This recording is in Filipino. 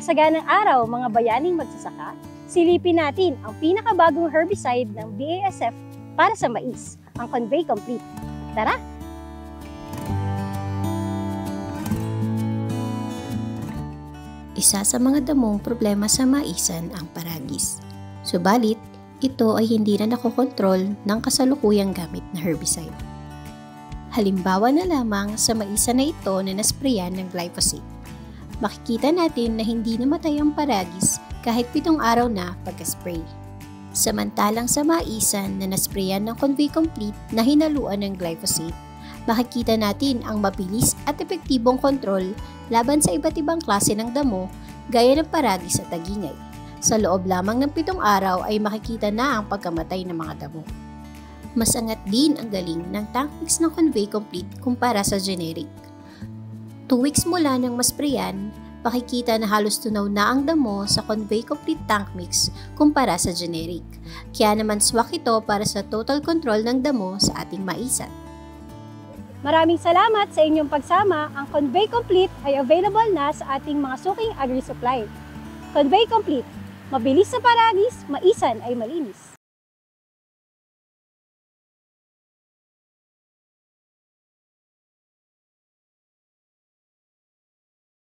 masaganang araw mga bayaning magsasaka, silipin natin ang pinakabagong herbicide ng BASF para sa mais, ang Convey Complete. Tara! Isa sa mga damong problema sa maisan ang paragis. Subalit, ito ay hindi na nakokontrol ng kasalukuyang gamit na herbicide. Halimbawa na lamang sa maisan na ito na nasprayan ng glyphosate. Makikita natin na hindi namatay ang paragis kahit 7 araw na pagka-spray. Samantalang sa maisan na nasprayan ng Convey Complete na hinaluan ng glyphosate, makikita natin ang mabilis at epektibong kontrol laban sa iba't ibang klase ng damo gaya ng paragis at tagingay. Sa loob lamang ng 7 araw ay makikita na ang pagkamatay ng mga damo. Mas angat din ang galing ng tank mix ng Convey Complete kumpara sa generic. 2 weeks mula ng masprayan, makikita na halos tunaw na ang damo sa Convey Complete tank mix kumpara sa generic. Kaya naman swak ito para sa total control ng damo sa ating maisan. Maraming salamat sa inyong pagsama. Ang Convey Complete ay available na sa ating mga suking agri-supply. Convey Complete, mabilis sa paragis, maisan ay malinis.